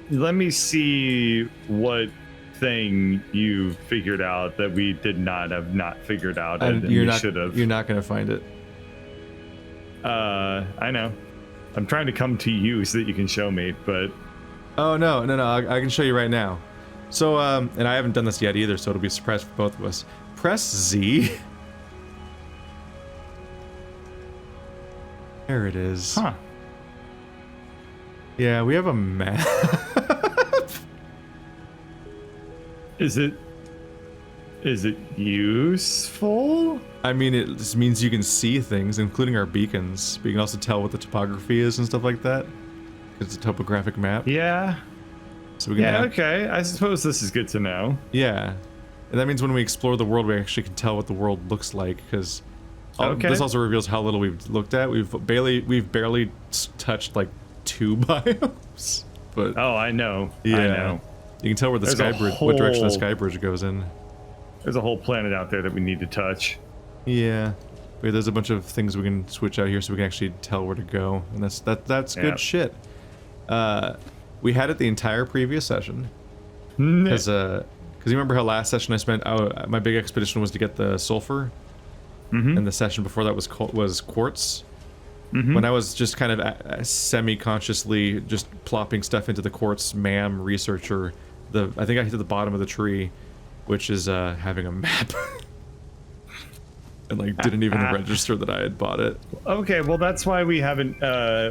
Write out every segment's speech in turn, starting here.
let me see what thing you figured out that we did not figured out, and we should have. You're not gonna find it. I know. I'm trying to come to you so that you can show me, but. Oh no! I can show you right now. So and I haven't done this yet either, so it'll be a surprise for both of us. Press Z. There it is. Huh. Yeah, we have a map. Is it useful? I mean, it just means you can see things, including our beacons. But you can also tell what the topography is and stuff like that. It's a topographic map. Yeah. So we can okay. I suppose this is good to know. Yeah. And that means when we explore the world, we actually can tell what the world looks like, because this also reveals how little we've looked at. We've barely touched like 2 biomes. But oh, I know. Yeah. I know. You can tell where the sky bridge, what direction the sky bridge goes in. There's a whole planet out there that we need to touch. Yeah. But there's a bunch of things we can switch out here so we can actually tell where to go, and that's good shit. We had it the entire previous session. Because you remember how last session I spent, my big expedition was to get the sulfur, and the session before that was quartz. When I was just kind of semi-consciously just plopping stuff into the quartz MAM researcher, I think I hit the bottom of the tree, which is having a map. And like didn't even register that I had bought it. Okay, well that's why we haven't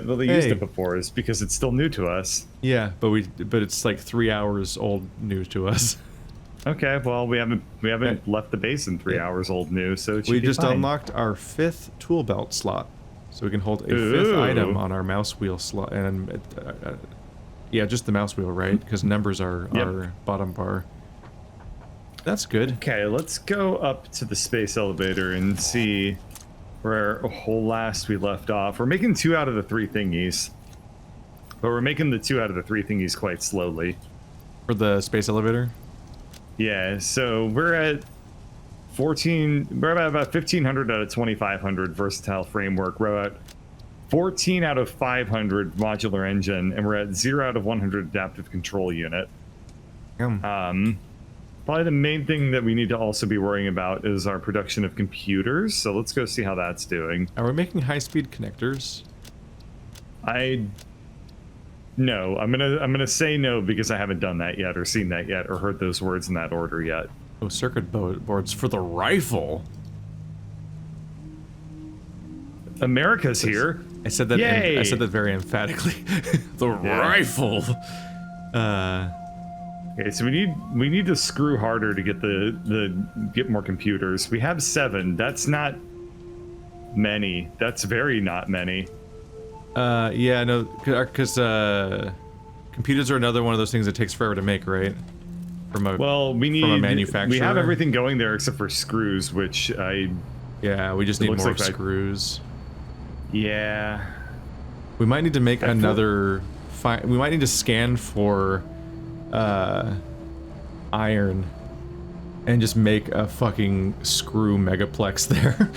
really used it before, is because it's still new to us. Yeah, but it's like 3 hours old new to us. Okay, well we haven't left the base in 3 hours old new, so it should we be just fine. Unlocked our 5th tool belt slot, so we can hold a 5th item on our mouse wheel slot, and yeah, just the mouse wheel, right? Because numbers are our bottom bar. That's good. Okay, let's go up to the space elevator and see where last we left off. We're making 2 out of the 3 thingies, but we're making the 2 out of the 3 thingies quite slowly. For the space elevator? Yeah, so we're at 14. We're at about 1,500 out of 2,500 versatile framework. We're at 14 out of 500 modular engine, and we're at 0 out of 100 adaptive control unit. Probably the main thing that we need to also be worrying about is our production of computers. So let's go see how that's doing. Are we making high-speed connectors? No, I'm gonna say no because I haven't done that yet, or seen that yet, or heard those words in that order yet. Oh, circuit boards for the rifle. America's here. I said that. I said that very emphatically. The rifle. Okay, so we need to screw harder to get get more computers. We have 7. That's not many. That's very not many. Yeah, no, because computers are another one of those things that takes forever to make, right? From a manufacturer. We have everything going there except for screws, which yeah, we just need more screws. Yeah. We might need to make another. We might need to scan for iron and just make a fucking screw megaplex there.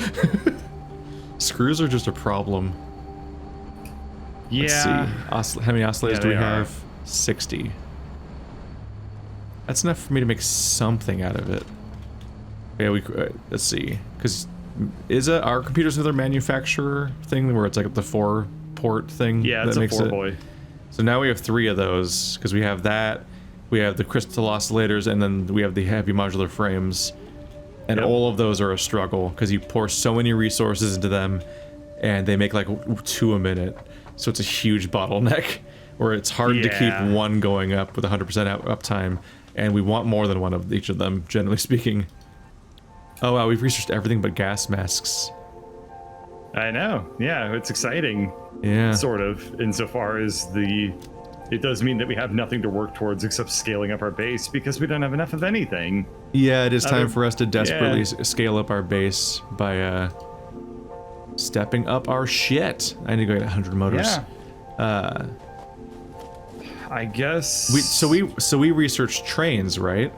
Screws are just a problem. Yeah. Let's see. How many oscillators do we have? 60. That's enough for me to make something out of it. Yeah, let's see. Because our computer's another manufacturer thing where it's like the 4-port thing? Yeah, it's a 4-boy. So now we have 3 of those, because we have that, we have the crystal oscillators, and then we have the heavy modular frames. And all of those are a struggle, because you pour so many resources into them, and they make like 2 a minute. So it's a huge bottleneck, where it's hard to keep one going up with 100% uptime, and we want more than one of each of them, generally speaking. Oh wow, we've researched everything but gas masks. I know, yeah, it's exciting. Yeah. Sort of, insofar as it does mean that we have nothing to work towards except scaling up our base, because we don't have enough of anything. Yeah, it is time for us to desperately scale up our base by stepping up our shit. I need to go get 100 motors. Yeah. I guess we researched trains, right?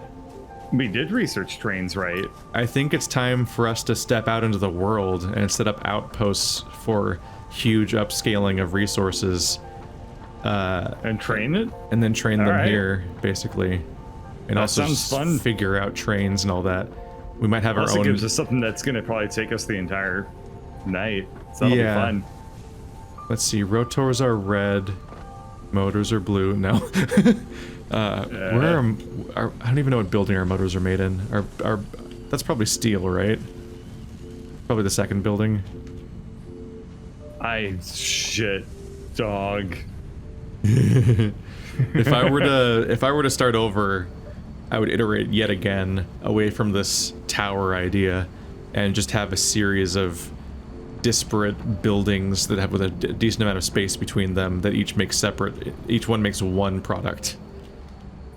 We did research trains, right? I think it's time for us to step out into the world and set up outposts for huge upscaling of resources. And train it? and then train All them right. here, basically. And That also sounds fun. figure out trains and all that. We might have Also our own. gives us something that's going to probably take us the entire night. So that'll be fun. Let's see. Rotors are red. Motors are blue. No. Where are, I don't even know what building our motors are made in. That's probably steel, right? Probably the second building. Shit, dog. If I were to start over, I would iterate yet again away from this tower idea and just have a series of disparate buildings that have with a decent amount of space between them that each one makes one product.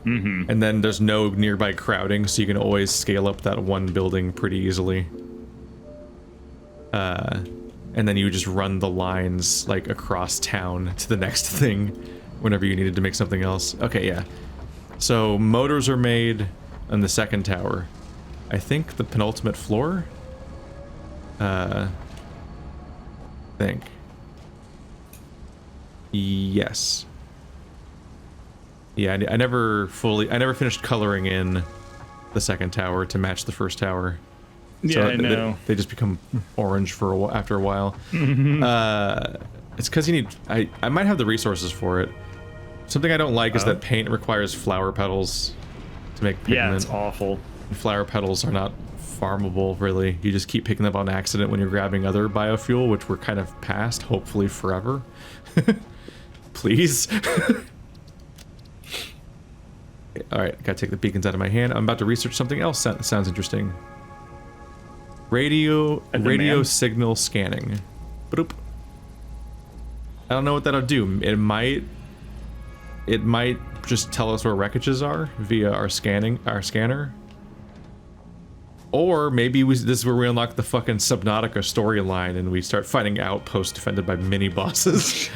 Mm-hmm. And then there's no nearby crowding, so you can always scale up that one building pretty easily. And then you just run the lines like across town to the next thing whenever you needed to make something else. Okay, yeah. So motors are made on the second tower. I think the penultimate floor? Think. Yes. Yeah, I never finished coloring in the second tower to match the first tower. Yeah, I know. They just become orange after a while. It's because you need... I might have the resources for it. Something I don't like is that paint requires flower petals to make pigment. Yeah, it's awful. And flower petals are not farmable, really. You just keep picking them up on accident when you're grabbing other biofuel, which we're kind of past, hopefully forever. Please. Alright, gotta take the beacons out of my hand. I'm about to research something else that sounds interesting. Radio signal scanning. Boop. I don't know what that'll do. It might just tell us where wreckages are via our scanner. Or maybe this is where we unlock the fucking Subnautica storyline and we start fighting outposts defended by mini bosses.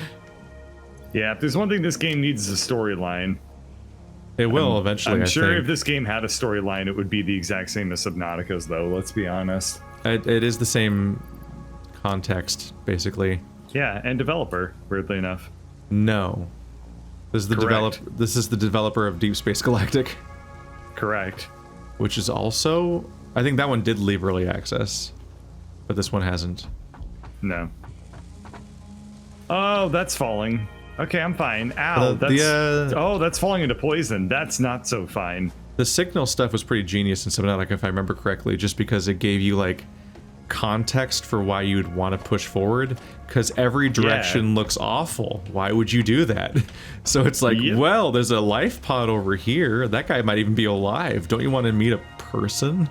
Yeah, if there's one thing this game needs is a storyline. It will eventually. I'm sure if this game had a storyline, it would be the exact same as Subnautica's, though. Let's be honest. It is the same context, basically. Yeah, and developer, weirdly enough. No, this is the developer of Deep Space Galactic. Correct. Which is also, I think that one did leave early access, but this one hasn't. No. Oh, that's falling. Okay, I'm fine. Ow, that's falling into poison. That's not so fine. The signal stuff was pretty genius in Subnautica, if I remember correctly, just because it gave you, like, context for why you'd want to push forward, because every direction looks awful. Why would you do that? So it's like, well, there's a life pod over here. That guy might even be alive. Don't you want to meet a person?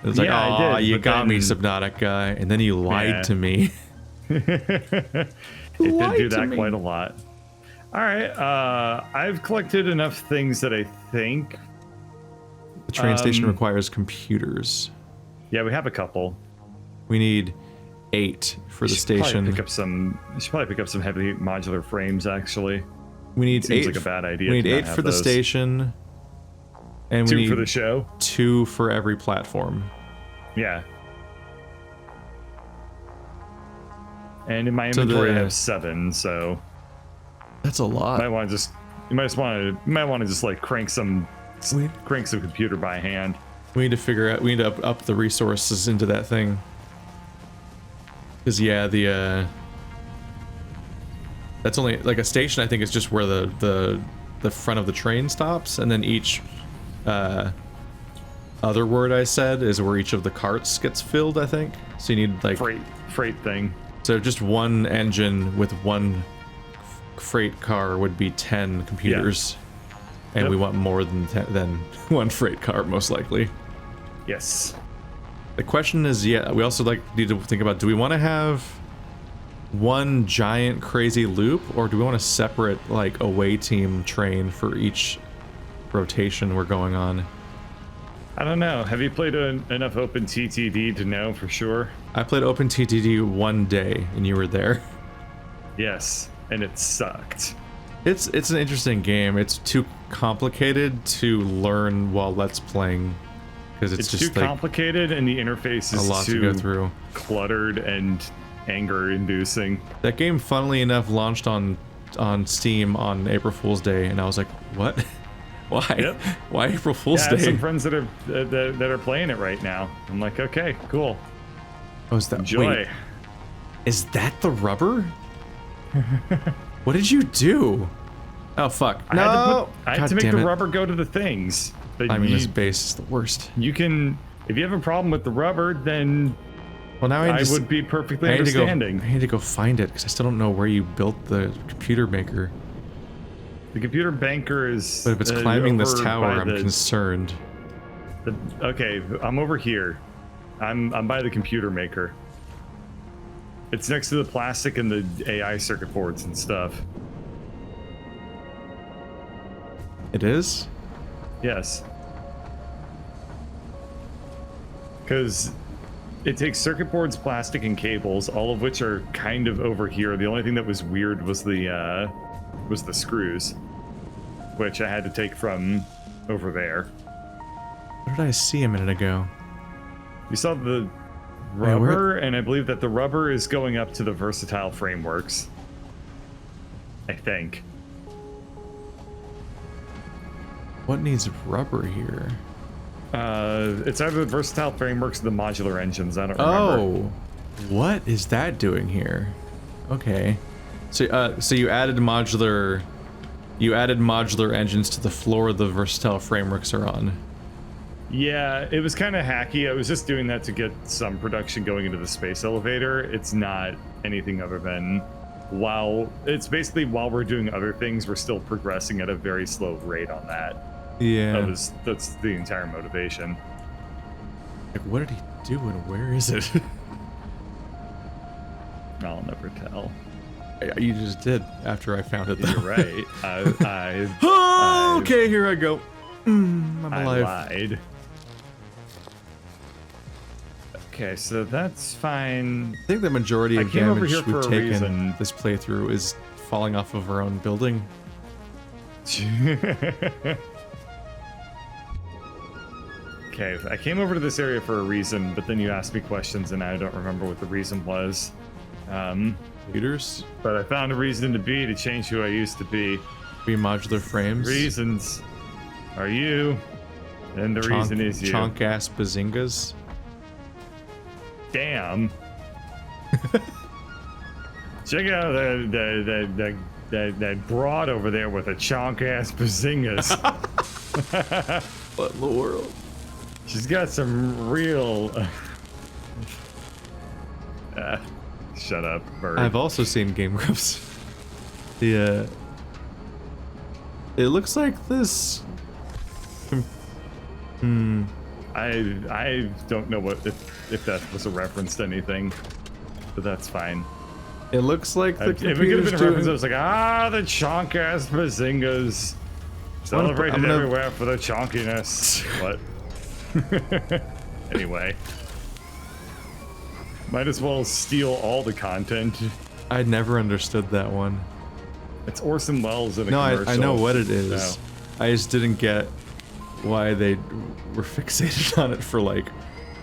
It's like, oh, you got me, Subnautica, and then you lied to me. It did do that quite a lot. All right, I've collected enough things that I think the train station requires computers. Yeah, we have a couple. We need 8 for the station. You should probably pick up some heavy modular frames. Actually, we need Seems 8. Like a bad idea. We need 8 for the station, and 2 we need for the show. 2 for every platform. Yeah. And in my inventory, I have 7. So that's a lot. You might want to just like crank some computer by hand. We need to figure out. We need to up the resources into that thing. Because that's only like a station. I think is just where the front of the train stops, and then each other word I said is where each of the carts gets filled. I think so. You need like freight thing. So just one engine with one freight car would be 10 computers, and we want more than one freight car most likely. Yes. The question is, we also need to think about, do we want to have one giant crazy loop, or do we want a separate like away team train for each rotation we're going on? I don't know. Have you played enough OpenTTD to know for sure? I played OpenTTD one day, and you were there. Yes, and it sucked. It's an interesting game. It's too complicated to learn while let's playing, because it's just too complicated, and the interface is a lot to go through, cluttered and anger-inducing. That game, funnily enough, launched on on Steam on April Fool's Day, and I was like, what? Why? Yep. Why April Fool's I have Day? some friends that are playing it right now. I'm like, okay, cool. Oh, is that Enjoy. Wait, is that the rubber? What did you do? Oh fuck! No! I had to make the rubber go to the things. But I mean, this base is the worst. You can, if you have a problem with the rubber, then well, now I would be perfectly understanding. I need to go find it because I still don't know where you built the computer maker. The computer banker is. But if it's climbing this tower, I'm concerned. Okay, I'm over here. I'm by the computer maker. It's next to the plastic and the AI circuit boards and stuff. It is? Yes. Because it takes circuit boards, plastic, and cables, all of which are kind of over here. The only thing that was weird was the screws, which I had to take from over there. What did I see a minute ago? You saw the rubber, and I believe that the rubber is going up to the versatile frameworks. I think. What needs rubber here? It's either the versatile frameworks or the modular engines. I don't remember. Oh, what is that doing here? Okay, so you added modular engines to the floor the versatile frameworks are on. Yeah, it was kind of hacky. I was just doing that to get some production going into the space elevator. It's not anything other than it's basically while we're doing other things, we're still progressing at a very slow rate on that. Yeah. That's the entire motivation. Like, what did he do and where is it? I'll never tell. You just did after I found it, though. You're right. Okay, here I go. I'm alive. I lied. Okay, so that's fine. I think the majority of came over damage here for we've a taken reason. this playthrough is falling off of our own building. Okay, I came over to this area for a reason, but then you asked me questions and I don't remember what the reason was. Leaders? But I found a reason to change who I used to be. Be modular frames. Reasons are you, and the reason is you. Chonk ass bazingas. Damn. Check out that broad over there with a chonk ass bazingas. What in the world? She's got some real. Shut up, bird. I've also seen Game Grumps. It looks like this. I don't know if that was a reference to anything, but that's fine. It looks like the if it could have been a reference, I was like, the chonk ass bazingas celebrated everywhere for the chonkiness. What? Anyway, might as well steal all the content. I never understood that one. It's Orson Welles in a commercial. I know what it is. No. I just didn't get why they were fixated on it for like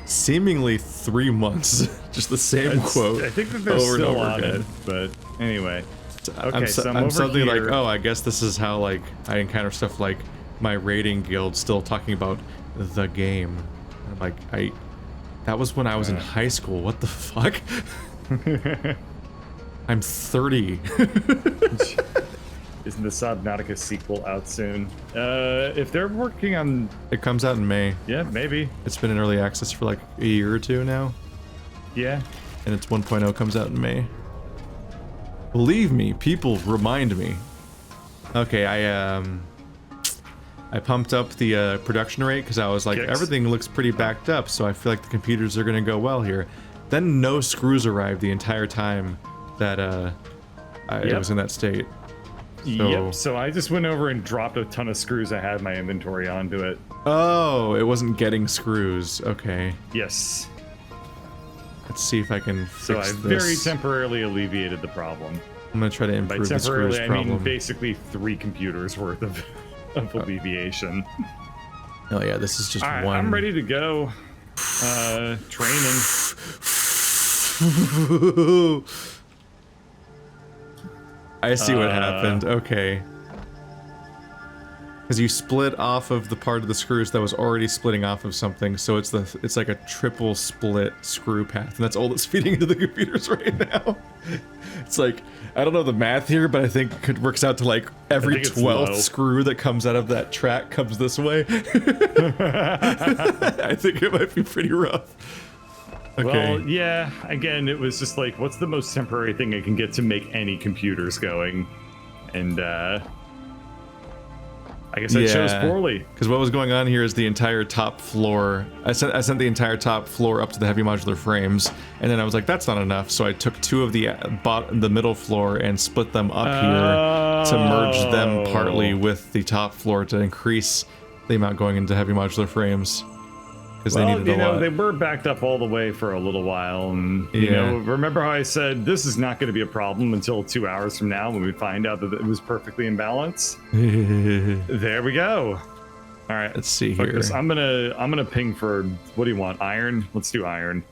seemingly 3 months. Just the same quote. I think that they're over still and over on again. it, but anyway. Okay, I'm suddenly like, oh, I guess this is how like I encounter stuff like my raiding guild still talking about the game. I'm like, that was when I was in high school. What the fuck? I'm 30. Isn't the Subnautica sequel out soon? If they're working on... It comes out in May. Yeah, maybe. It's been in early access for like a year or two now. Yeah. And its 1.0 comes out in May. Believe me, people remind me. Okay, I pumped up the production rate because I was like, everything looks pretty backed up, so I feel like the computers are gonna go well here. Then no screws arrived the entire time that it was in that state. So I just went over and dropped a ton of screws I had in my inventory onto it. Oh, it wasn't getting screws. Okay. Yes. Let's see if I can fix so I this. very temporarily alleviated the problem. I'm gonna try to improve the screws problem. I mean basically 3 computers worth of alleviation. Oh yeah, this is just All right, one. I'm ready to go. Training. I see what happened. Okay. Because you split off of the part of the screws that was already splitting off of something, so it's like a triple split screw path, and that's all that's feeding into the computers right now. It's like, I don't know the math here, but I think it works out to like every 12th screw that comes out of that track comes this way. I think it might be pretty rough. Okay. Well, yeah, again, it was just like, what's the most temporary thing I can get to make any computers going? And, I guess I chose poorly. Because what was going on here is the entire top floor. I sent the entire top floor up to the heavy modular frames, and then I was like, that's not enough. So I took 2 of the middle floor and split them up here to merge them partly with the top floor to increase the amount going into heavy modular frames. Because they needed a lot. They were backed up all the way for a little while, and you know, remember how I said this is not going to be a problem until 2 hours from now when we find out that it was perfectly in balance. There we go. All right, let's see here. Focus. I'm gonna ping for, what do you want? Iron? Let's do iron.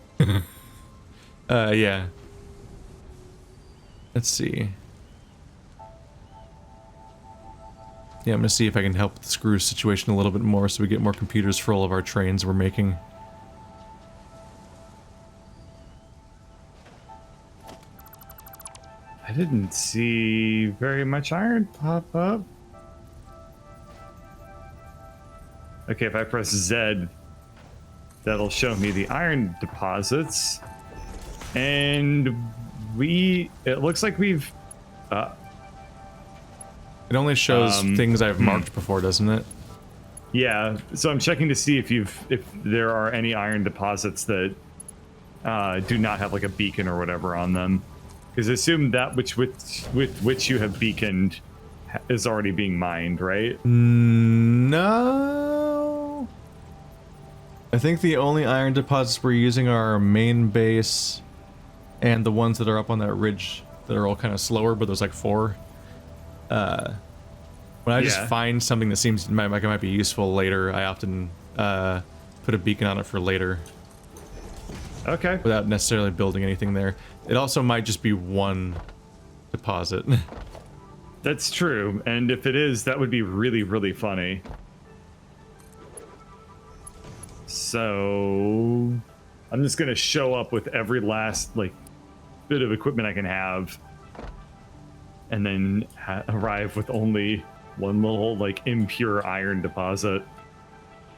Yeah. Let's see. Yeah, I'm gonna see if I can help with the screw situation a little bit more so we get more computers for all of our trains we're making. I didn't see very much iron pop up. Okay, if I press Z, that'll show me the iron deposits. And it looks like we've, it only shows things I've marked before, doesn't it? Yeah, so I'm checking to see if there are any iron deposits that do not have like a beacon or whatever on them. Because I assume that with which you have beaconed is already being mined, right? No. I think the only iron deposits we're using are our main base and the ones that are up on that ridge that are all kind of slower, but there's like 4. When I just find something that seems like it might be useful later, I often put a beacon on it for later. Okay. Without necessarily building anything there. It also might just be one deposit. That's true, and if it is, that would be really, really funny. So I'm just gonna show up with every last like bit of equipment I can have, and then arrive with only one little like impure iron deposit.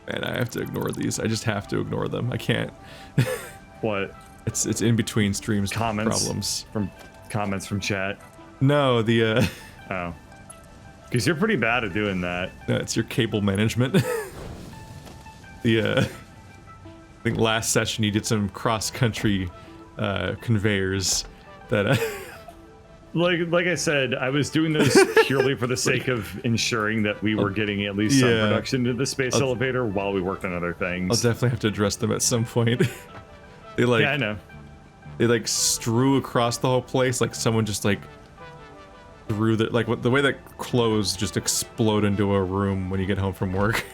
And I have to ignore these. I just have to ignore them. I can't. What? It's in between streams. Comments from chat. No, the Oh, because you're pretty bad at doing that. It's your cable management. I think last session you did some cross-country conveyors that. Like I said, I was doing those purely for the sake of ensuring that we were getting at least some production to the space elevator while we worked on other things. I'll definitely have to address them at some point. They like, yeah, I know. They like strew across the whole place, like someone just like threw the the way that clothes just explode into a room when you get home from work.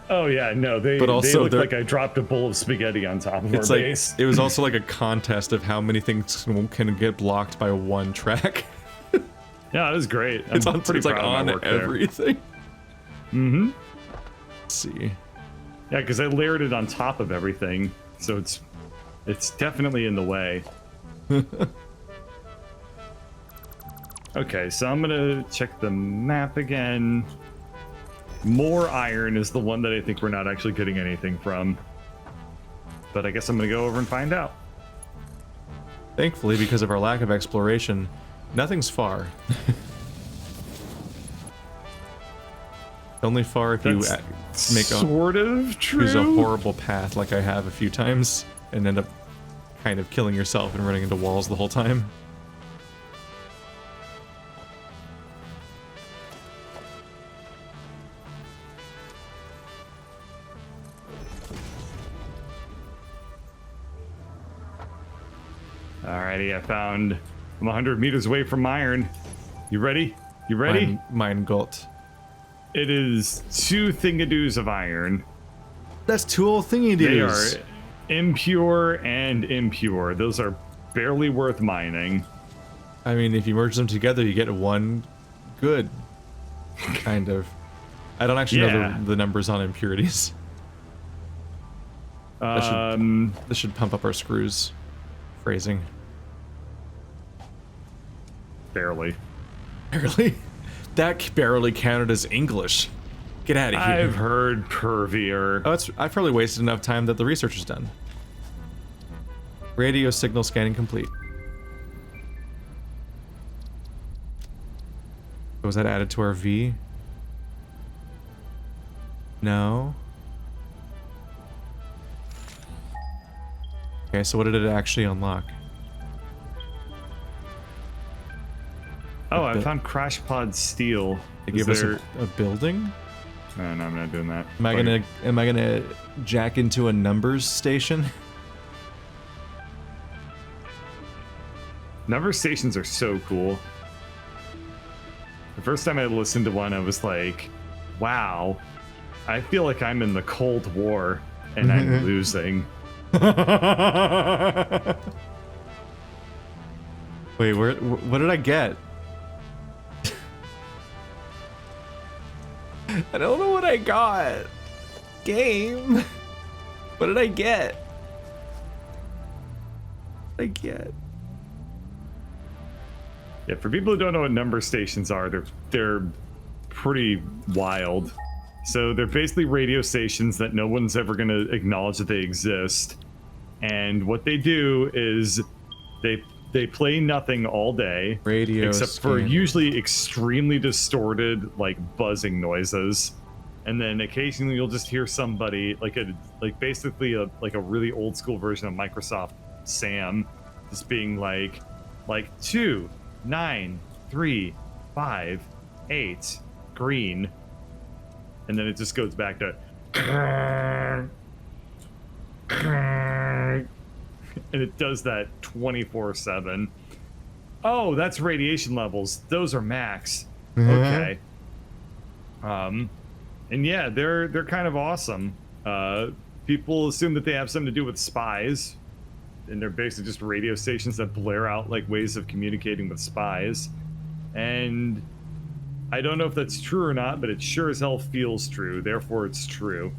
Oh yeah, no, they look like I dropped a bowl of spaghetti on top of our base. It was also like a contest of how many things can get blocked by one track. Yeah, it was great. It's on everything. Mm-hmm. Let's see. Yeah, because I layered it on top of everything, so it's definitely in the way. Okay, so I'm gonna check the map again. More iron is the one that I think we're not actually getting anything from. But I guess I'm gonna go over and find out. Thankfully, because of our lack of exploration, nothing's far. Only far if you make use a horrible path like I have a few times and end up kind of killing yourself and running into walls the whole time. Alrighty, I'm 100 meters away from iron. You ready? You ready? Mine got. It is 2 thingadoos of iron. That's 2 old thingadoos. They are impure and impure. Those are barely worth mining. I mean, if you merge them together, you get one good, kind of. I don't actually know the numbers on impurities. This should pump up our screws. Phrasing. Barely. Barely? That barely counted as English. Get out of here. I've heard pervier. Oh, I've probably wasted enough time that the research is done. Radio signal scanning complete. Was that added to our V? No. Okay, so what did it actually unlock? Oh, I found crash pod steel. They give us a building? No, I'm not doing that. Am I gonna jack into a numbers station? Number stations are so cool. The first time I listened to one, I was like, wow, I feel like I'm in the Cold War and I'm losing. Wait, what did I get? I don't know what I got. Game. What did I get? Yeah, for people who don't know what number stations are, they're pretty wild. So they're basically radio stations that no one's ever going to acknowledge that they exist. And what they do is they play nothing all day, radio except for usually extremely distorted, like buzzing noises. And then occasionally you'll just hear somebody basically a really old school version of Microsoft Sam just being like 2, 9, 3, 5, 8, green, and then it just goes back to and it does that 24/7. Oh, that's radiation levels. Those are max. Okay. And yeah, they're kind of awesome. People assume that they have something to do with spies, and they're basically just radio stations that blare out like ways of communicating with spies. And I don't know if that's true or not, but it sure as hell feels true, therefore it's true.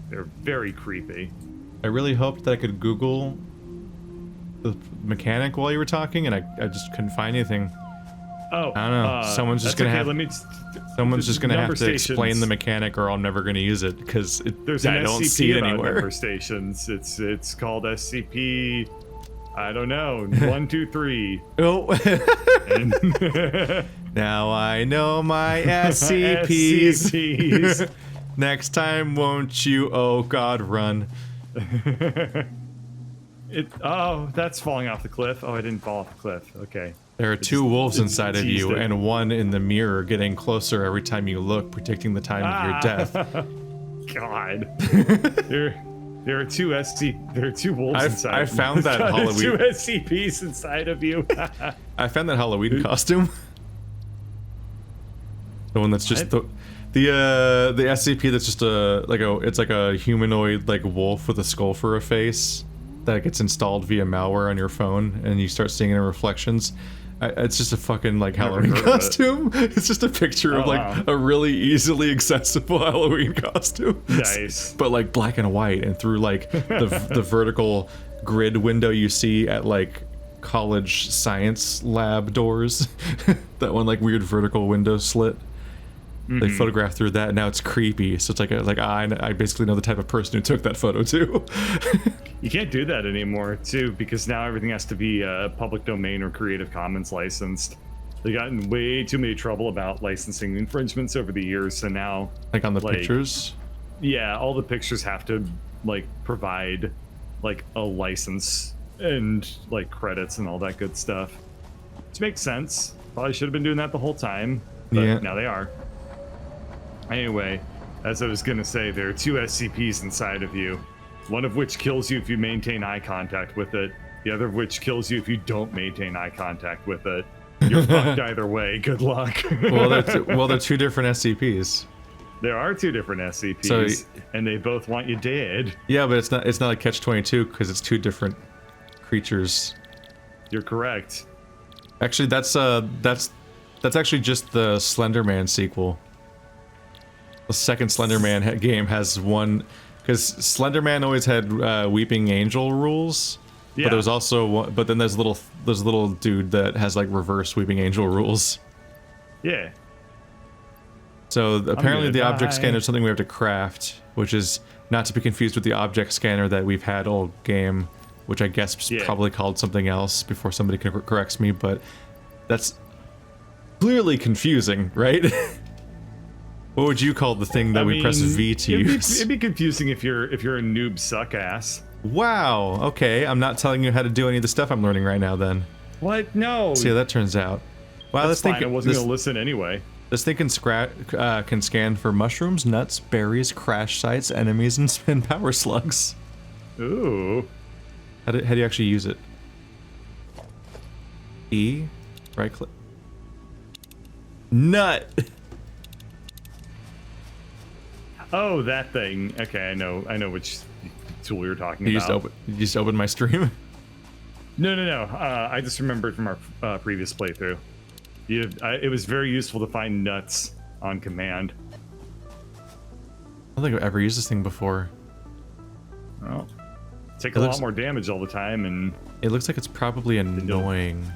They're very creepy. I really hoped that I could Google the mechanic while you were talking, and I just couldn't find anything. Oh, I don't know. Someone's just gonna have to explain the mechanic, or I'm never gonna use it because I don't see it anywhere. Number stations. It's called SCP. I don't know. 1, 2, 3. Oh. Now I know my SCPs. Next time, won't you? Oh God, run. Oh, that's falling off the cliff. Oh, I didn't fall off the cliff. Okay. There are two wolves inside of you, and one in the mirror getting closer every time you look, predicting the time of your death. God. There are two wolves inside. I found that Halloween. Two SCPs inside of you. I found that Halloween costume. The one that's just the SCP that's just it's like a humanoid like wolf with a skull for a face that gets installed via malware on your phone, and you start seeing it in reflections. It's just a fucking like Halloween costume. It's just a picture of like a really easily accessible Halloween costume. Nice. But like black and white, and through like the vertical grid window you see at like college science lab doors. That one like weird vertical window slit. They photographed through that, and now it's creepy. So it's I basically know the type of person who took that photo too. You can't do that anymore too, because now everything has to be public domain or Creative Commons licensed. They've gotten way too many trouble about licensing infringements over the years, so now like on the pictures. Yeah, all the pictures have to like provide like a license and like credits and all that good stuff. Which makes sense. Probably should have been doing that the whole time, but now they are. Anyway, as I was gonna say, there are two SCPs inside of you. One of which kills you if you maintain eye contact with it. The other of which kills you if you don't maintain eye contact with it. You're fucked either way. Good luck. Well, they're two different SCPs. There are two different SCPs, and they both want you dead. Yeah, but it's not a catch-22 because it's two different creatures. You're correct. Actually, that's actually just the Slender Man sequel. The second Slender Man game has one, because Slender Man always had Weeping Angel rules. Yeah. But there's also but then there's a little dude that has like reverse Weeping Angel rules. Yeah. So apparently the object die. scanner is something we have to craft, which is not to be confused with the object scanner that we've had all game, which I guess is probably called something else before somebody corrects me, but that's clearly confusing, right? What would you call the thing that we press V to use? It'd be confusing if you're a noob suck ass. Wow, okay, I'm not telling you how to do any of the stuff I'm learning right now then. What? No. See how that turns out. Wow, That's fine. I wasn't gonna listen anyway. This thing can scan for mushrooms, nuts, berries, crash sites, enemies, and spin power slugs. Ooh. How do you actually use it? E? Right click. Nut! Oh, that thing. Okay, I know which tool you're talking about. You just opened my stream? No. I just remembered from our previous playthrough. It was very useful to find nuts on command. I don't think I've ever used this thing before. Well, take a lot more damage all the time, and it looks like it's probably annoying.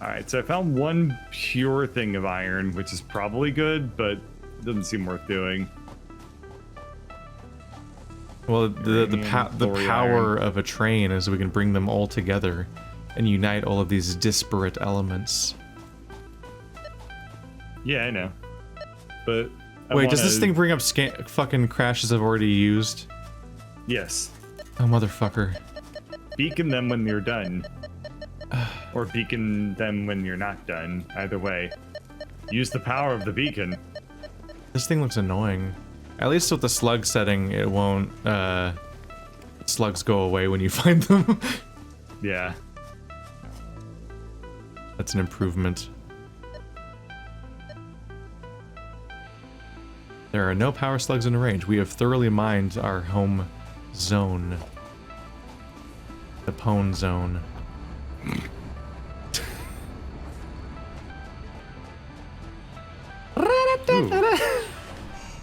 Alright, so I found one pure thing of iron, which is probably good, but it doesn't seem worth doing. Well, the power of a train is we can bring them all together and unite all of these disparate elements. Yeah, I know. But wait, does this thing bring up fucking crashes I've already used? Yes. Oh, motherfucker. Beacon them when you're done. Or beacon them when you're not done. Either way. Use the power of the beacon. This thing looks annoying. At least with the slug setting, it won't, slugs go away when you find them. Yeah. That's an improvement. There are no power slugs in range. We have thoroughly mined our home zone. The pwn zone.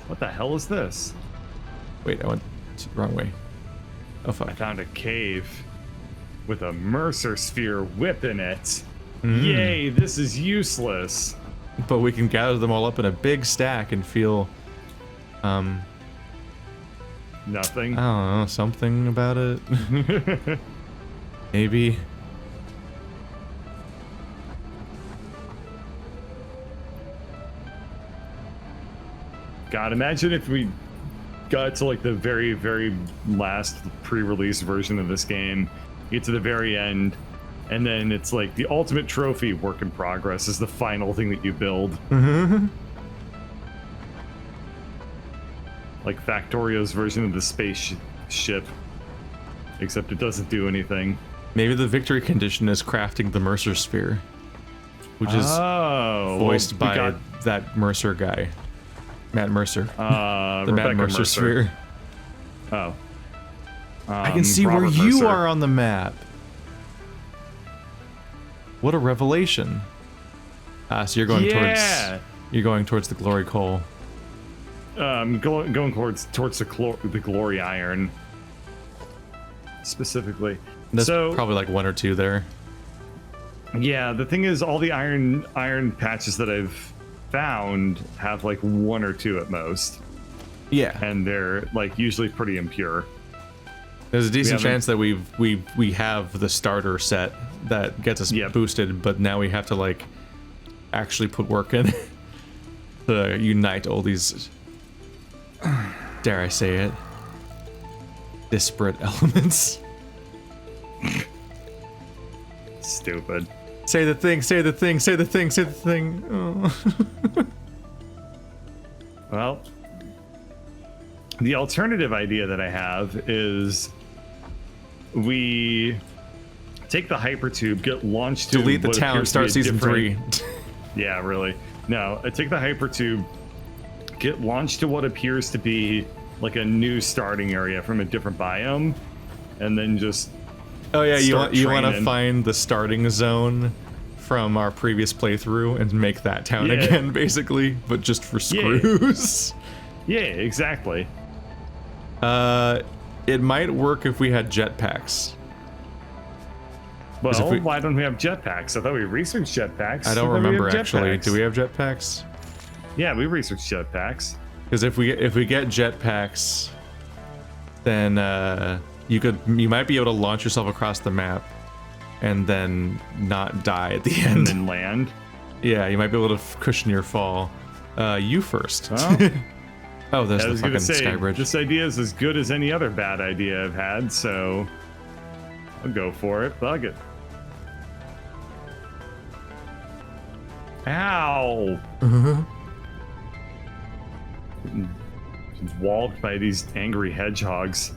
What the hell is this? Wait, I went the wrong way. Oh fuck. I found a cave with a Mercer sphere whip in it. Mm. Yay, this is useless. But we can gather them all up in a big stack and feel nothing. I don't know, something about it. Maybe. God, imagine if we got to like the very, very last pre-release version of this game, get to the very end, and then it's like the ultimate trophy work in progress is the final thing that you build. Mm-hmm. Like Factorio's version of the spaceship, except it doesn't do anything. Maybe the victory condition is crafting the Mercer sphere, which is voiced by that Mercer guy. Matt Mercer. The Matt Mercer sphere. Oh. I can see Robert where you Mercer. are on the map. What a revelation. So you're going towards the glory coal. Going towards the glory iron. Specifically. There's so probably like one or two there. Yeah, the thing is all the iron patches that I've found have like one or two at most. Yeah. And they're like usually pretty impure. There's a decent chance that we have the starter set that gets us boosted, but now we have to like actually put work in to unite all these, dare I say it, disparate elements. Stupid. Say the thing, say the thing, say the thing, say the thing. Oh. Well, the alternative idea that I have is we take the hypertube, get launched to delete the town, start season 3. Yeah, really. No, I take the hypertube, get launched to what appears to be like a new starting area from a different biome, and then just Oh yeah, you start want to training. find the starting zone from our previous playthrough and make that town Yeah. again, basically, but just for Yeah. screws. Yeah, exactly. It might work if we had jetpacks. Well, if we- why don't we have jetpacks? I thought we researched jetpacks. I don't thought we remember had actually. jetpacks. Do we have jetpacks? Yeah, we researched jetpacks. Because if we get jetpacks, then you might be able to launch yourself across the map, and then not die at the And end. then land. Yeah, you might be able to cushion your fall. You first. Well, Oh, there's I the was fucking gonna say, sky bridge. this idea is as good as any other bad idea I've had, so I'll go for it. Bug it. Ow! Walled by these angry hedgehogs.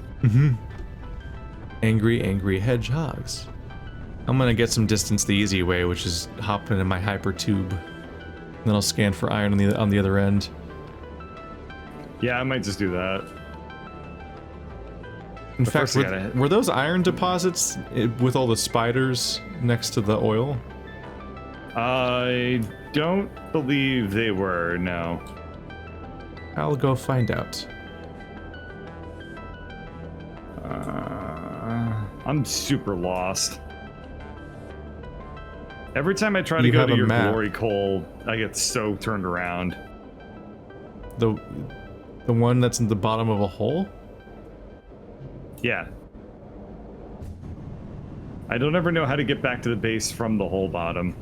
Angry hedgehogs. I'm gonna get some distance the easy way, which is hop into my hyper tube. And then I'll scan for iron on the other end. Yeah, I might just do that. In But fact, first I gotta- were those iron deposits with all the spiders next to the oil? I don't believe they were, no. I'll go find out. I'm super lost. Every time I try to You go have to a your map. glory coal, I get so turned around. The one that's in the bottom of a hole? Yeah. I don't ever know how to get back to the base from the hole bottom.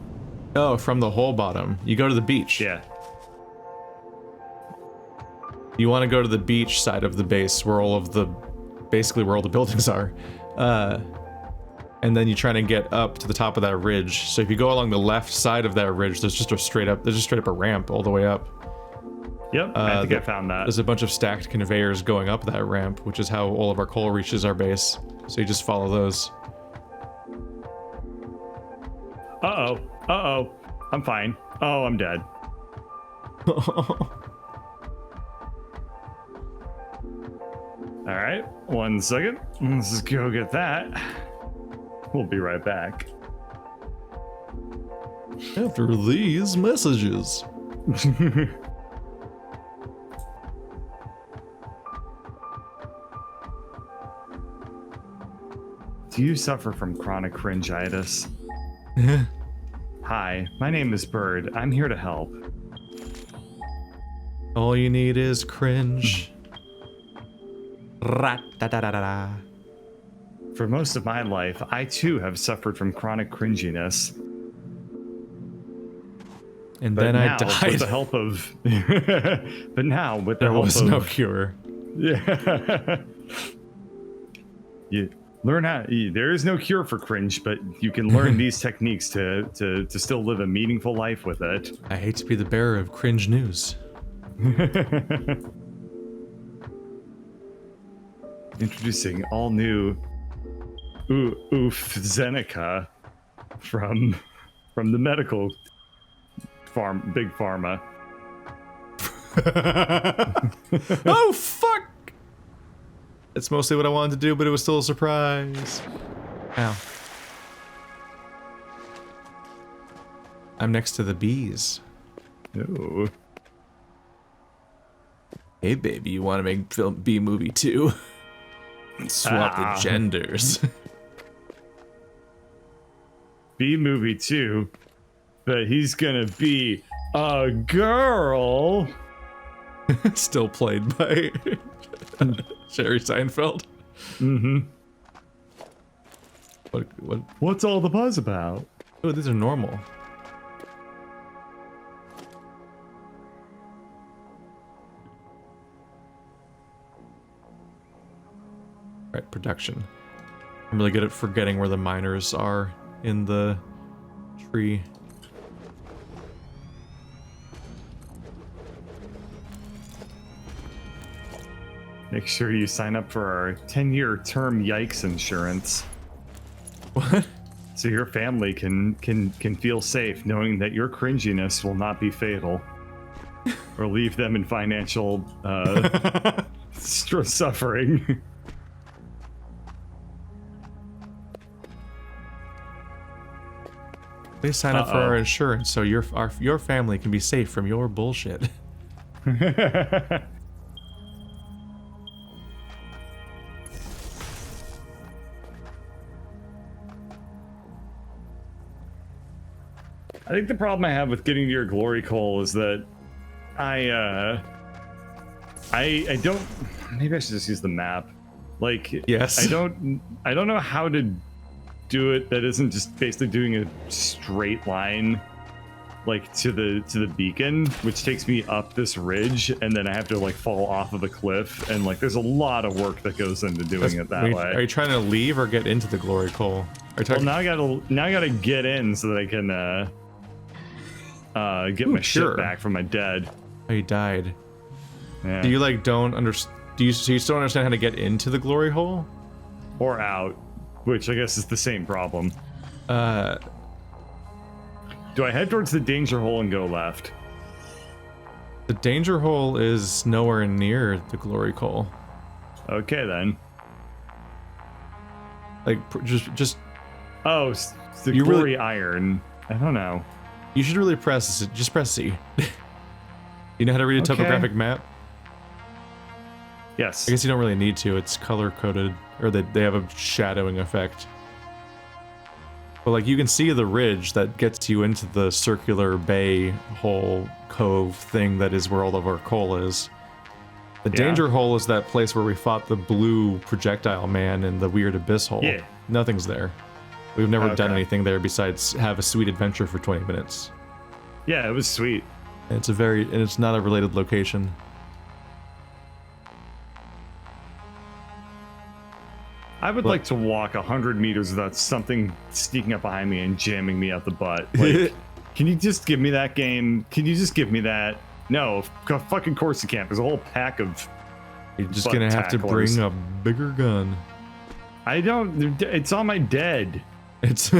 Oh, from the hole bottom. You go to the beach. Yeah. You want to go to the beach side of the base where basically where all the buildings are. And then you're trying to get up to the top of that ridge. So if you go along the left side of that ridge, there's just straight up a ramp all the way up. Yep, I think I found that. There's a bunch of stacked conveyors going up that ramp, which is how all of our coal reaches our base. So you just follow those. Uh-oh. Uh-oh. I'm fine. Oh, I'm dead. All right, 1 second. Let's just go get that. We'll be right back. After these messages. Do you suffer from chronic cringitis? Hi, my name is Bird. I'm here to help. All you need is cringe. Ra-da-da-da-da-da. For most of my life, I too have suffered from chronic cringiness. And But then I now, died. with the help of... but now, with the There help was of... no cure. Yeah. You learn how... There is no cure for cringe, but you can learn these techniques to still live a meaningful life with it. I hate to be the bearer of cringe news. Introducing all new Oof Zeneca from the medical big pharma. Oh, fuck! That's mostly what I wanted to do, but it was still a surprise. Ow. I'm next to the bees. Ooh. Hey, baby, you want to make bee movie too? Swap the genders. B movie too, but he's gonna be a girl. Still played by Jerry Seinfeld. Mm-hmm. What? What's all the buzz about? Oh, these are normal. Right, production. I'm really good at forgetting where the miners are in the tree. Make sure you sign up for our 10-year term yikes insurance. What? So your family can feel safe knowing that your cringiness will not be fatal or leave them in financial suffering. Please sign up for our insurance so your family can be safe from your bullshit. I think the problem I have with getting to your glory coal is that I don't. Maybe I should just use the map. Like, yes. I don't know how to do it that isn't just basically doing a straight line, like to the beacon, which takes me up this ridge, and then I have to like fall off of a cliff, and like there's a lot of work that goes into doing it that way. Are you trying to leave or get into the glory coal? Well, now I gotta get in so that I can get my shit back from my dead. Oh, you died. Yeah. Do you like don't understand? So you still don't understand how to get into the glory hole? Or out, which I guess is the same problem. Do I head towards the danger hole and go left? The danger hole is nowhere near the glory coal. Okay then. Like just. Oh, the glory iron. I don't know. You should really press C. You know how to read a topographic map? Yes. I guess you don't really need to. It's color coded, or they have a shadowing effect. But like you can see the ridge that gets you into the circular bay hole cove thing that is where all of our coal is. The danger hole is that place where we fought the blue projectile man in the weird abyss hole. Yeah. Nothing's there. We've never done anything there besides have a sweet adventure for 20 minutes. Yeah, it was sweet. And it's not a related location. I would like to walk 100 meters without something sneaking up behind me and jamming me out the butt. Like, can you just give me that game? Can you just give me that? No, fucking course you can't. There's a whole pack of. You're just gonna have to bring a bigger gun. I don't. It's on my dead. It's.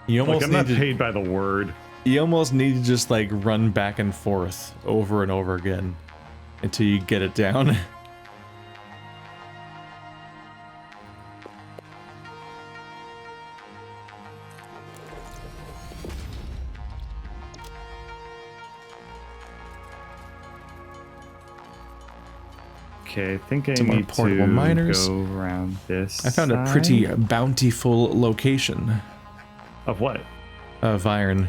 You almost I'm not paid by the word. You almost need to just like run back and forth over and over again until you get it down. Okay, I think I Some more need portable to miners. go around this. I found a pretty bountiful location of what? of iron.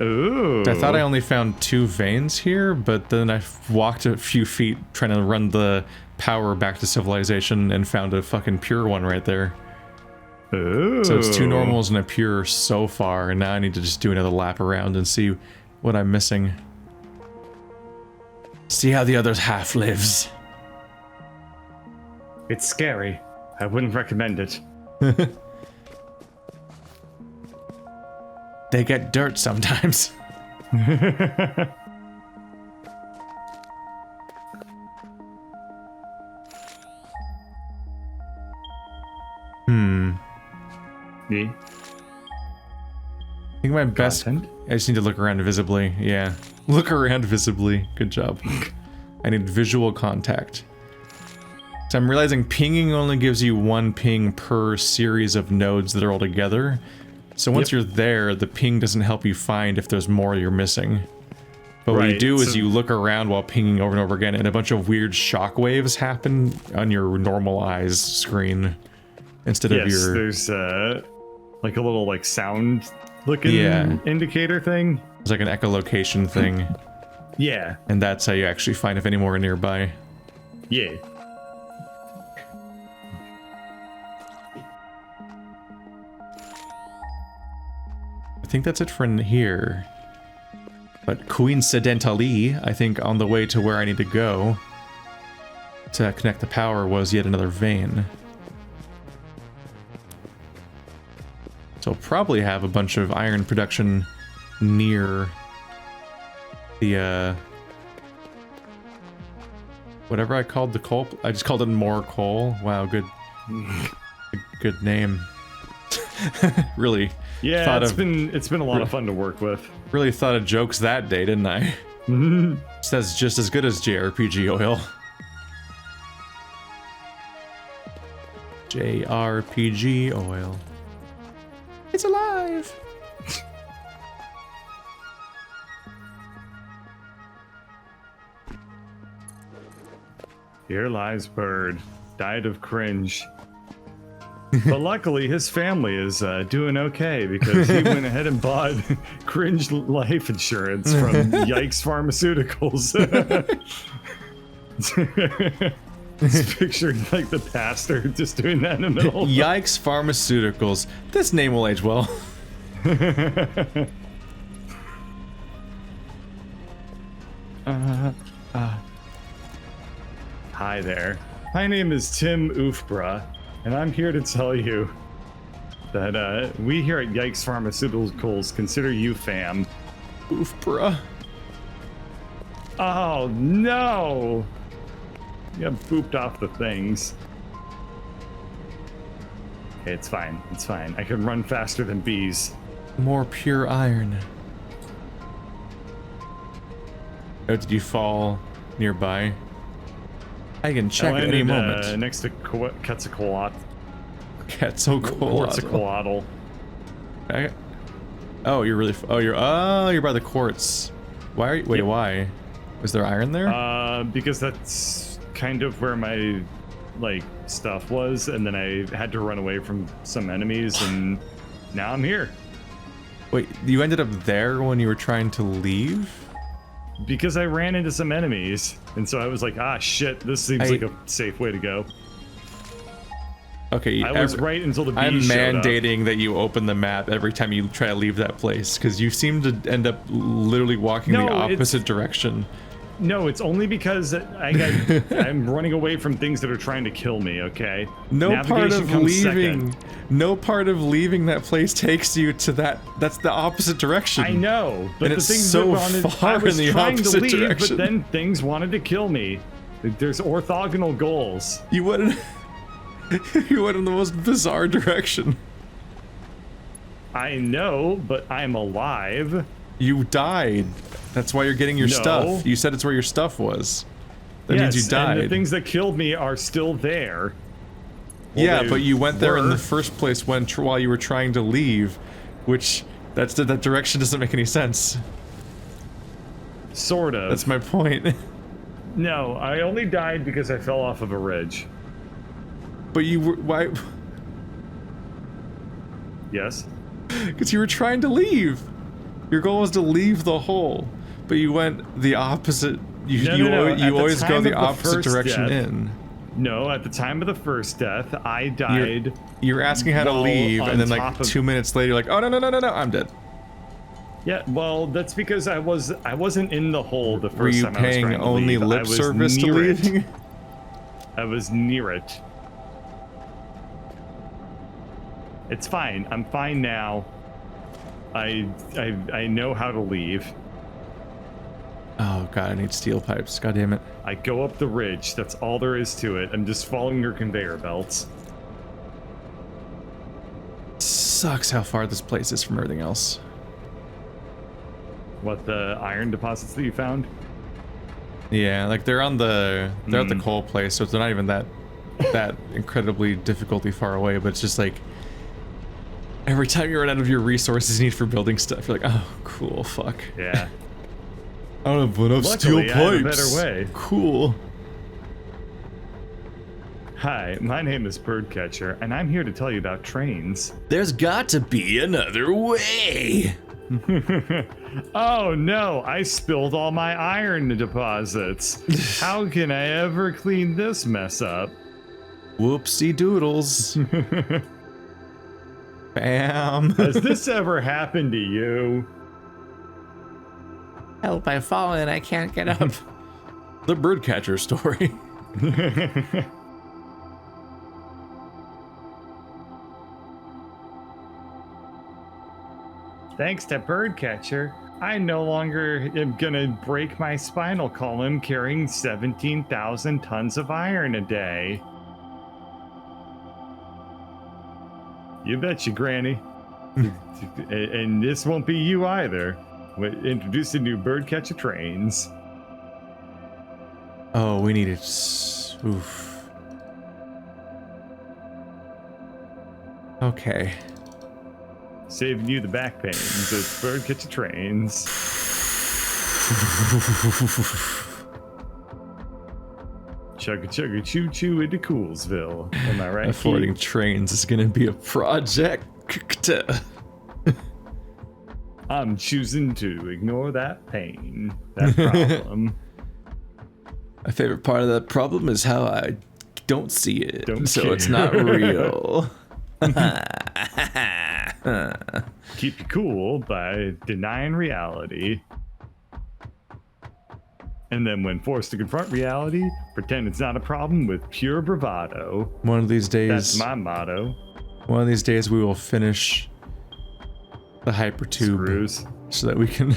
Ooh. I thought I only found 2 veins here, but then I walked a few feet trying to run the power back to civilization and found a fucking pure one right there. Ooh. So it's 2 normals and a pure so far, and now I need to just do another lap around and see what I'm missing. See how the other half lives. It's scary. I wouldn't recommend it. They get dirt sometimes. Me? I think my best... I just need to look around visibly. Yeah. Look around visibly. Good job. I need visual contact. So I'm realizing pinging only gives you 1 ping per series of nodes that are all together. So once you're there, the ping doesn't help you find if there's more you're missing. But what you do is you look around while pinging over and over again, and a bunch of weird shockwaves happen on your normal eyes screen instead of your... there's like a little like sound looking indicator thing. It's like an echolocation thing. Yeah. And that's how you actually find if any more are nearby. Yeah. I think that's it for in here. But coincidentally, I think on the way to where I need to go to connect the power was yet another vein. So I'll probably have a bunch of iron production near the, whatever I called the coal. I just called it more coal. Wow, good name. Really. Yeah, it's been a lot of fun to work with. Really thought of jokes that day, didn't I? That's just as good as JRPG oil. JRPG oil. It's alive! Here lies Bird, died of cringe. But luckily, his family is doing okay because he went ahead and bought cringe life insurance from Yikes Pharmaceuticals. It's picturing like the pastor just doing that in the middle. Yikes Pharmaceuticals. This name will age well. Hi there. My name is Tim Oofbra, and I'm here to tell you that we here at Yikes Pharmaceuticals consider you fam. Oofbra. Oh no! You got booped off the things. Okay, it's fine. It's fine. I can run faster than bees. More pure iron. Oh, did you fall nearby? I can check at any moment. Next to Quetzalcoatl. Quetzalcoatl. Oh, you're really. You're by the quartz. Why are you? Wait, why? Was there iron there? Because that's kind of where my stuff was, and then I had to run away from some enemies, and now I'm here. Wait, you ended up there when you were trying to leave? Because I ran into some enemies, and so I was like, ah, shit, this seems like a safe way to go. Okay, I was right until the bees I'm showed up. mandating that you open the map every time you try to leave that place, because you seem to end up literally walking the opposite direction. No, it's only because I'm running away from things that are trying to kill me, okay? No part of leaving that place takes you to that's the opposite direction. I know, but and the it's things so that far I was in the trying to opposite leave, direction. but then things wanted to kill me. There's orthogonal goals. You went you went in the most bizarre direction. I know, but I'm alive. You died. That's why you're getting your stuff. You said it's where your stuff was. That means you died. And the things that killed me are still there. Well, yeah, but you went there in the first place while you were trying to leave, which that direction doesn't make any sense. Sort of. That's my point. No, I only died because I fell off of a ridge. But you were why? Yes. Because you were trying to leave. Your goal was to leave the hole, but you went the opposite. You always go the opposite direction in. No, at the time of the first death, I died. You're asking how to leave, and then like 2 minutes later, you're like, oh no, I'm dead. Yeah, well, that's because I wasn't in the hole the first time I was trying to leave. Were you paying only lip service to leaving? I was near it. It's fine. I'm fine now. I know how to leave. Oh god, I need steel pipes. God damn it. I go up the ridge. That's all there is to it. I'm just following your conveyor belts. Sucks how far this place is from everything else. What, the iron deposits that you found? Yeah, like they're at the coal place, so they're not even that incredibly difficultly far away, but it's just like every time you run out of your resources you need for building stuff, you're like, oh, cool, fuck. Yeah. I don't have enough Luckily, steel pipes. I have a better way. Cool. Hi, my name is Birdcatcher, and I'm here to tell you about trains. There's got to be another way. Oh no, I spilled all my iron deposits. How can I ever clean this mess up? Whoopsie doodles. Bam. Has this ever happened to you? Help, I've fallen, I can't get up. The Birdcatcher story. Thanks to Birdcatcher, I no longer am gonna break my spinal column carrying 17,000 tons of iron a day. You betcha, Granny. And this won't be you either. We introducing new Birdcatcher trains. Oh, we need it. Oof. Okay. Saving you the back pain. The bird catch trains. Chugga chugga choo choo into Coolsville. Am I right? Affording trains is gonna be a project. I'm choosing to ignore that pain. That problem. My favorite part of that problem is how I don't see it. So care. it's not real. Keep you cool by denying reality. And then when forced to confront reality, pretend it's not a problem with pure bravado. One of these days. That's my motto. One of these days we will finish the hypertube Screws. so that we can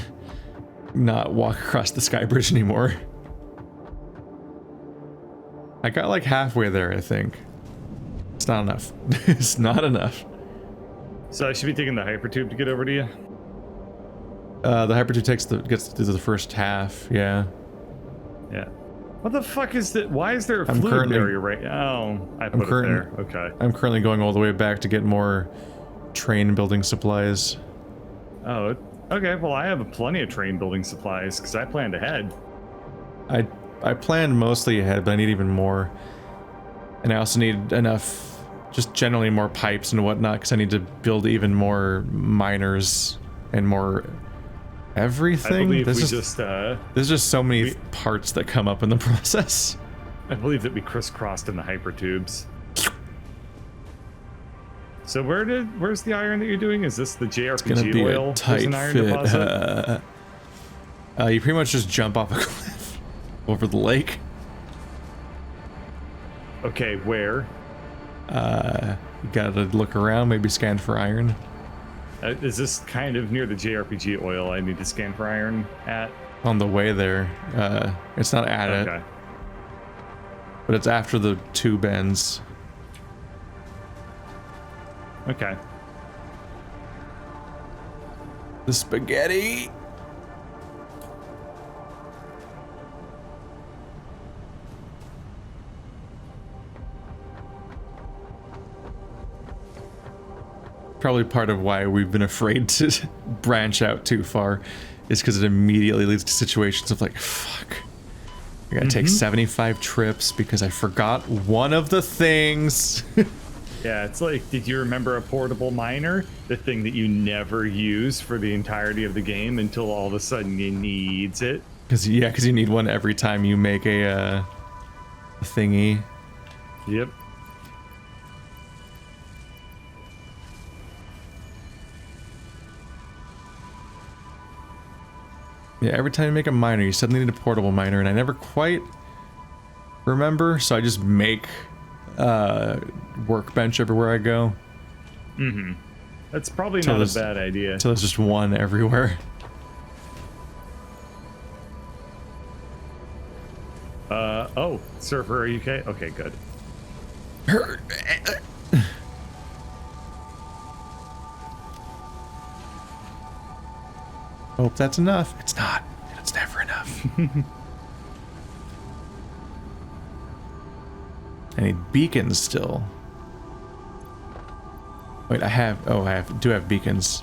not walk across the sky bridge anymore. I got like halfway there, I think. It's not enough. It's not enough. So I should be taking the hypertube to get over to you? The hypertube gets to the first half, yeah. Yeah. What the fuck is that? Why is there a I'm fluid currently- barrier right now? Oh, I put it there. Okay. I'm currently going all the way back to get more train building supplies. Oh, okay. Well, I have plenty of train building supplies because I planned ahead. I planned mostly ahead, but I need even more. And I also need enough, just generally more pipes and whatnot, because I need to build even more miners and more everything. I believe This we is- just, There's just so many parts that come up in the process. I believe that we crisscrossed in the hypertubes. So where's the iron that you're doing? Is this the It's gonna JRPG be oil? a tight There's an iron fit. deposit? You pretty much just jump off a cliff over the lake. Okay, where? You gotta look around, maybe scan for iron. Is this kind of near the JRPG oil I need to scan for iron at? On the way there, it's not at Okay. it, but it's after the two bends. Okay. The spaghetti. Probably part of why we've been afraid to branch out too far is because it immediately leads to situations of like, fuck, I gotta take 75 trips because I forgot one of the things. Yeah, it's like, did you remember a portable miner? The thing that you never use for the entirety of the game until all of a sudden you needs it. Because you need one every time you make a thingy. Yep. Yeah, every time you make a miner, you suddenly need a portable miner, and I never quite remember, so I just make workbench everywhere I go. Mm-hmm. That's probably Till not a there's- bad idea. Until there's just one everywhere. Oh, surfer, are you okay? Okay, good. Hope that's enough. It's not. It's never enough. I need beacons still. Wait, I do have beacons.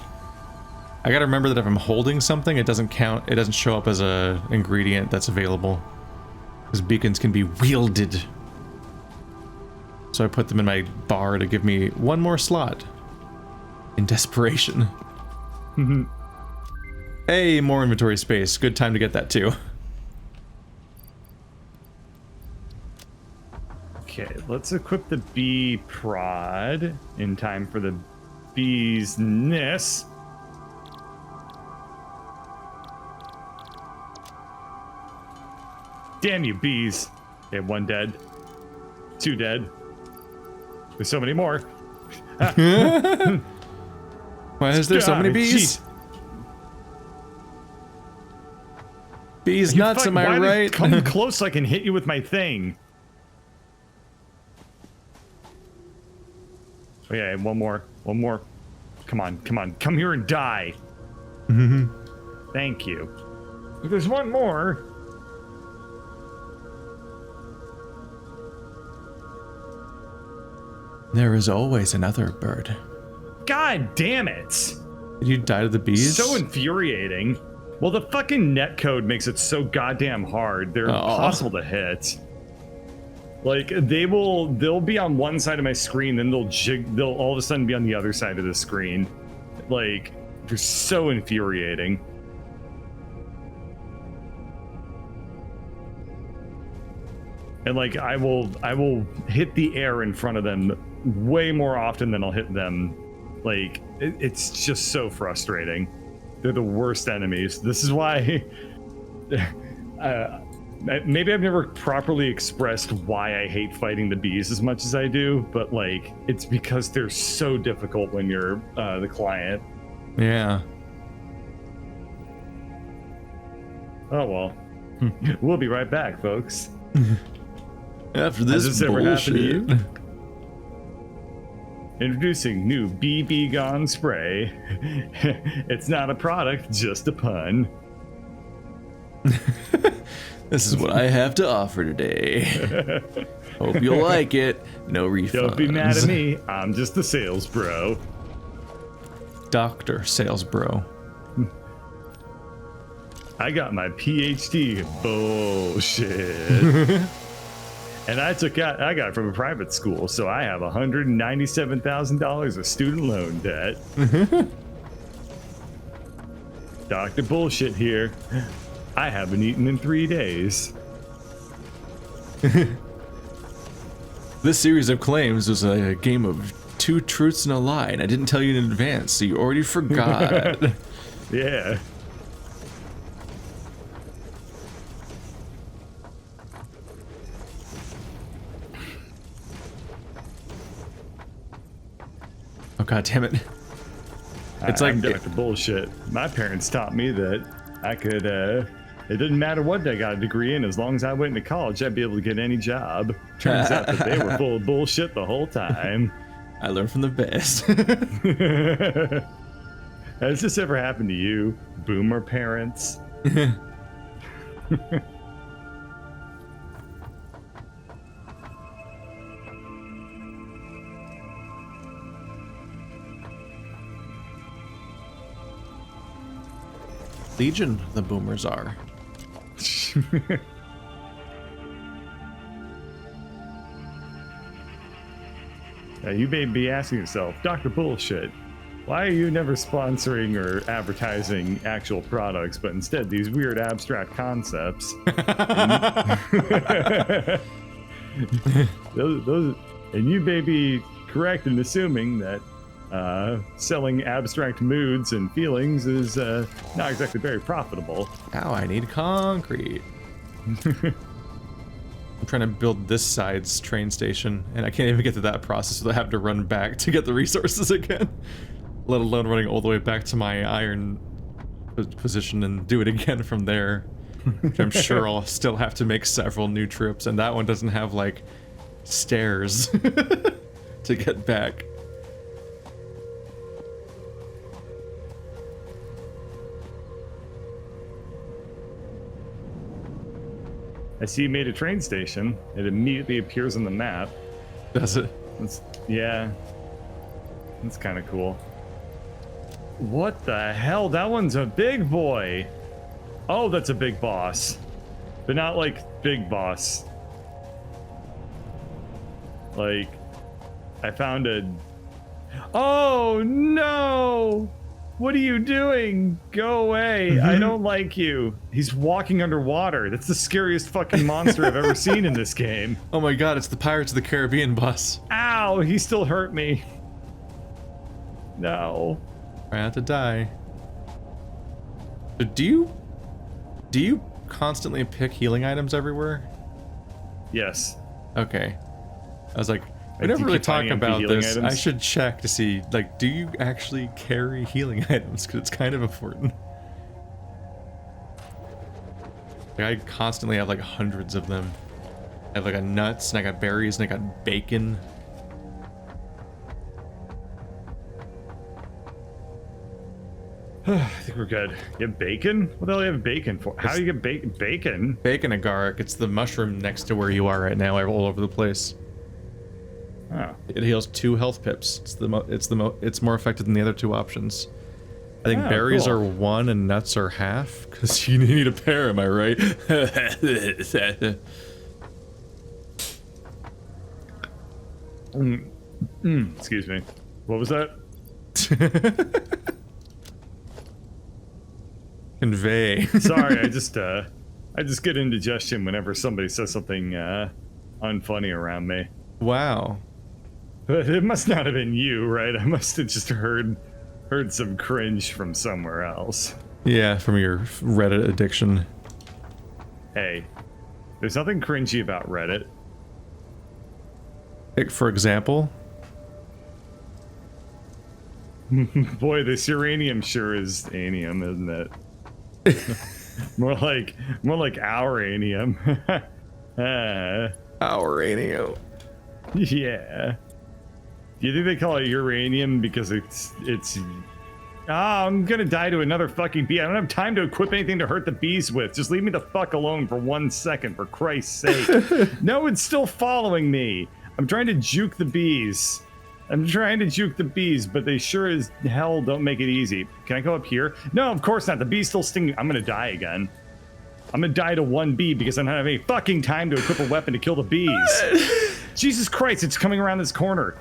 I gotta remember that if I'm holding something, it doesn't count. It doesn't show up as a ingredient that's available. Because beacons can be wielded. So I put them in my bar to give me one more slot. In desperation. Hey, more inventory space. Good time to get that too. Okay, let's equip the bee prod in time for the bee's nest. Damn you, bees. Okay, one dead. Two dead. There's so many more. Why is there so many bees? Jeez. Bees You nuts, fuck- am I why did- right? Come close so I can hit you with my thing. Okay, one more. One more. Come on, come on. Come here and die. Thank you. There's one more. There is always another bird. God damn it. Did you die to the bees? So infuriating. Well, the fucking net code makes it so goddamn hard. They're impossible to hit. Like, they'll be on one side of my screen, then they'll all of a sudden be on the other side of the screen. Like, they're so infuriating. And like, I will hit the air in front of them way more often than I'll hit them. Like, it's just so frustrating. They're the worst enemies. This is why maybe I've never properly expressed why I hate fighting the bees as much as I do, but like, it's because they're so difficult when you're the client. Yeah. Oh well. We'll be right back, folks. After this Has this ever happened to you? bullshit. Introducing new BB Gone spray. It's not a product, just a pun. This is what I have to offer today. Hope you'll like it. No refunds. Don't be mad at me. I'm just a sales bro. Doctor Sales Bro. I got my PhD in bullshit. And I got it from a private school, so I have $197,000 of student loan debt. Dr. Bullshit here. I haven't eaten in 3 days. This series of claims was a game of 2 truths and a lie, and I didn't tell you in advance, so you already forgot. Yeah. Oh god damn it. It's I'm like Dr. Bullshit. My parents taught me that I could, it didn't matter what I got a degree in, as long as I went into college, I'd be able to get any job. Turns out that they were full of bullshit the whole time. I learned from the best. Has this ever happened to you, boomer parents? Legion, the boomers are. Now you may be asking yourself, Dr. Bullshit, why are you never sponsoring or advertising actual products, but instead these weird abstract concepts? those, and you may be correct in assuming that selling abstract moods and feelings is not exactly very profitable. Ow, I need concrete. I'm trying to build this side's train station, and I can't even get to that process without having to run back to get the resources again. Let alone running all the way back to my iron position and do it again from there. Which I'm sure I'll still have to make several new trips, and that one doesn't have, like, stairs to get back. I see you made a train station. It immediately appears on the map. Does it? Yeah. That's kind of cool. What the hell? That one's a big boy. Oh, that's a big boss. But not like big boss. Like, I found a... Oh, no! What are you doing? Go away. I don't like you. He's walking underwater. That's the scariest fucking monster I've ever seen in this game. Oh my god, it's the Pirates of the Caribbean boss. Ow, he still hurt me. No. I have to die. So do you constantly pick healing items everywhere? Yes. Okay. I was like, we Do you never really keep talk finding empty about healing this. items? I should check to see, like, do you actually carry healing items? Because it's kind of important. Like, I constantly have like hundreds of them. I have like a nuts, and I got berries, and I got bacon. I think we're good. You have bacon? What the hell do you have bacon for? How do you get bacon? Bacon agaric. It's the mushroom next to where you are right now, all over the place. Oh. It heals 2 health pips. It's more effective than the other 2 options. I think berries cool. are 1 and nuts are half, because you need a pair, am I right? Excuse me. What was that? Convey. Sorry, I just get indigestion whenever somebody says something unfunny around me. Wow. But it must not have been you, right? I must have just heard some cringe from somewhere else. Yeah, from your Reddit addiction. Hey, there's nothing cringy about Reddit. Like, for example? Boy, this uranium sure is anium, isn't it? more like ouranium. Ouranium. Yeah. Do you think they call it uranium because it's I'm gonna die to another fucking bee. I don't have time to equip anything to hurt the bees with. Just leave me the fuck alone for 1 second, for Christ's sake. No, it's still following me. I'm trying to juke the bees. But they sure as hell don't make it easy. Can I go up here? No, of course not. The bee's still stinging. I'm gonna die again. I'm gonna die to 1 bee because I don't have any fucking time to equip a weapon to kill the bees. Jesus Christ, it's coming around this corner.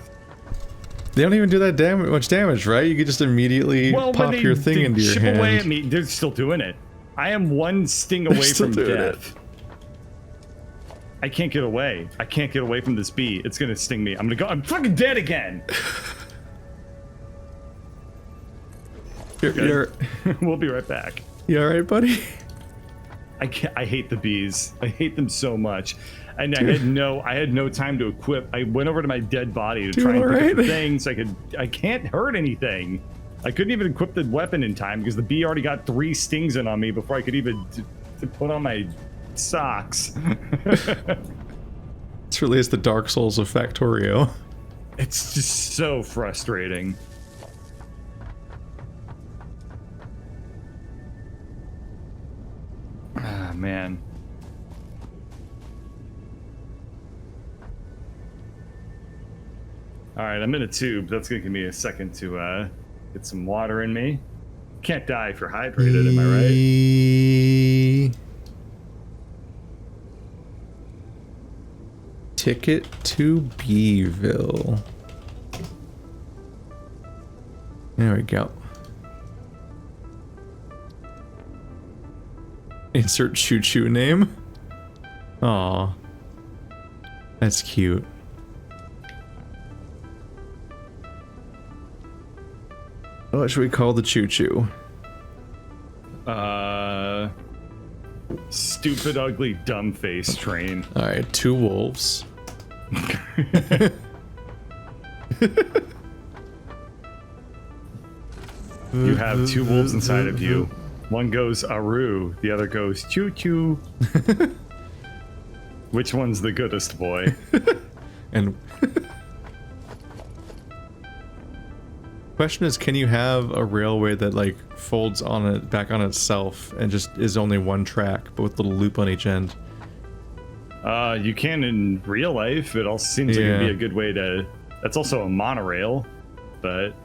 They don't even do that much damage, right? You could just immediately pop your thing into your hand. Away at me. They're still doing it. I am 1 sting away from death. I can't get away. I can't get away from this bee. It's gonna sting me. I'm fucking dead again. We'll be right back. You alright, buddy? I hate the bees. I hate them so much. And I had no time to equip. I went over to my dead body to try and pick up the thing so I can't hurt anything. I couldn't even equip the weapon in time because the bee already got 3 stings in on me before I could even put on my socks. It's really the Dark Souls of Factorio. It's just so frustrating. Ah, man. Alright, I'm in a tube. That's gonna give me a second to get some water in me. Can't die if you're hydrated, am I right? Ticket to Beeville. There we go. Insert Choo Choo name. Aw. That's cute. What should we call the Choo Choo? Stupid, ugly, dumb face train. Alright, 2 wolves. You have 2 wolves inside of you. One goes Aru, the other goes Choo Choo. Which one's the goodest boy? And question is, can you have a railway that like folds on it back on itself and just is only 1 track but with a little loop on each end? You can in real life. It also seems like it'd be a good way to. That's also a monorail, but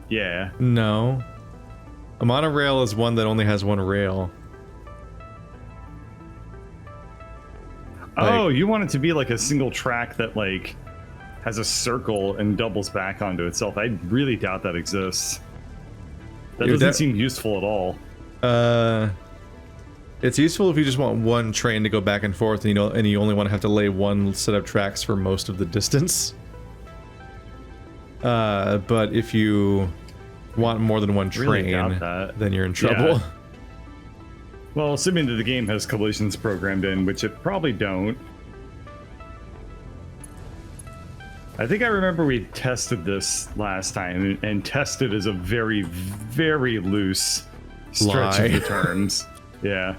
yeah. No, a monorail is one that only has 1 rail. Oh, you want it to be like a single track that like has a circle and doubles back onto itself. I really doubt that exists. That doesn't seem useful at all. It's useful if you just want 1 train to go back and forth, and you only want to have to lay 1 set of tracks for most of the distance. But if you want more than 1 train, then you're in trouble. Yeah. Well, assuming that the game has collisions programmed in, which it probably don't. I think I remember we tested this last time, and tested is a very, very loose stretch of the terms. Yeah.